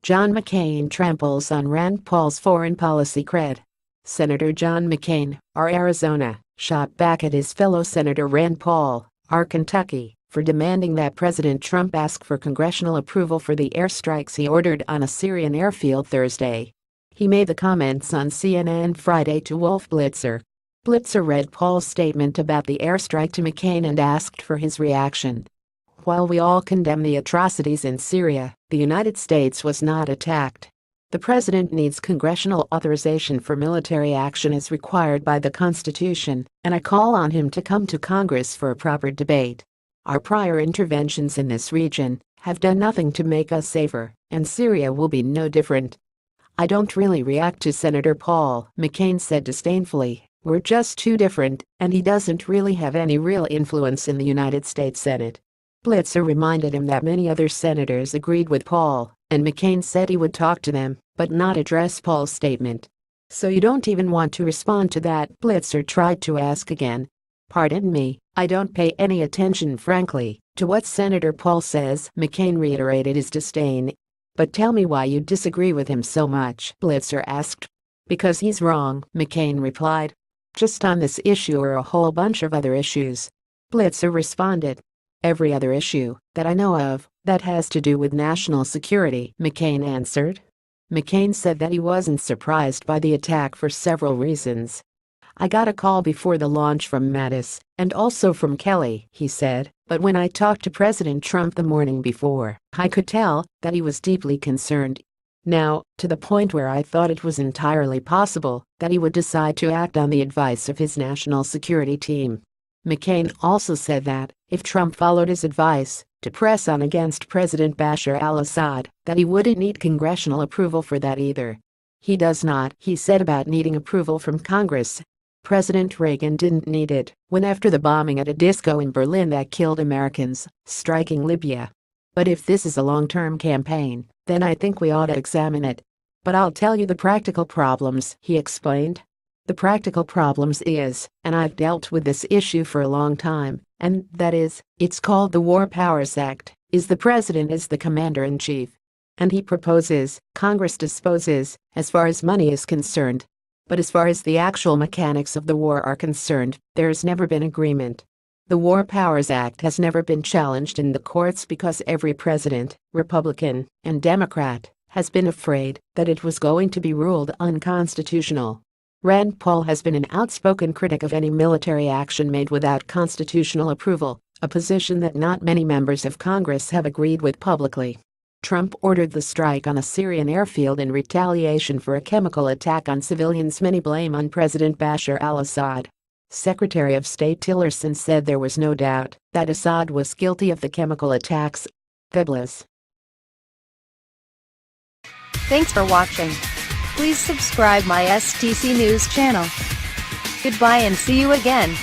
John McCain tramples on Rand Paul's foreign policy cred. Senator John McCain, R. Arizona, shot back at his fellow Senator Rand Paul, R. Kentucky, for demanding that President Trump ask for congressional approval for the airstrikes he ordered on a Syrian airfield Thursday. He made the comments on CNN Friday to Wolf Blitzer. Blitzer read Paul's statement about the airstrike to McCain and asked for his reaction. While we all condemn the atrocities in Syria, the United States was not attacked. The president needs congressional authorization for military action as required by the Constitution, and I call on him to come to Congress for a proper debate. Our prior interventions in this region have done nothing to make us safer, and Syria will be no different. I don't really react to Senator Paul, McCain said disdainfully. We're just too different, and he doesn't really have any real influence in the United States Senate. Blitzer reminded him that many other senators agreed with Paul, and McCain said he would talk to them, but not address Paul's statement. So you don't even want to respond to that? Blitzer tried to ask again. Pardon me, I don't pay any attention, frankly, to what Senator Paul says. McCain reiterated his disdain. But tell me why you disagree with him so much, Blitzer asked. Because he's wrong, McCain replied. Just on this issue or a whole bunch of other issues? Blitzer responded. Every other issue that I know of that has to do with national security, McCain answered. McCain said that he wasn't surprised by the attack for several reasons. I got a call before the launch from Mattis and also from Kelly, he said, but when I talked to President Trump the morning before, I could tell that he was deeply concerned. Now, to the point where I thought it was entirely possible that he would decide to act on the advice of his national security team. McCain also said that, if Trump followed his advice to press on against President Bashar al-Assad, that he wouldn't need congressional approval for that either. He does not, he said, about needing approval from Congress. President Reagan didn't need it when after the bombing at a disco in Berlin that killed Americans, striking Libya. But if this is a long-term campaign, then I think we ought to examine it. But I'll tell you the practical problems, he explained. The practical problems is, and I've dealt with this issue for a long time, and that is, it's called the War Powers Act, is the president is the commander-in-chief. And he proposes, Congress disposes, as far as money is concerned. But as far as the actual mechanics of the war are concerned, there has never been agreement. The War Powers Act has never been challenged in the courts because every president, Republican and Democrat, has been afraid that it was going to be ruled unconstitutional. Rand Paul has been an outspoken critic of any military action made without constitutional approval, a position that not many members of Congress have agreed with publicly. Trump ordered the strike on a Syrian airfield in retaliation for a chemical attack on civilians many blame on President Bashar al-Assad. Secretary of State Tillerson said there was no doubt that Assad was guilty of the chemical attacks. Fabulous. Thanks for watching. Please subscribe my STC News channel. Goodbye and see you again.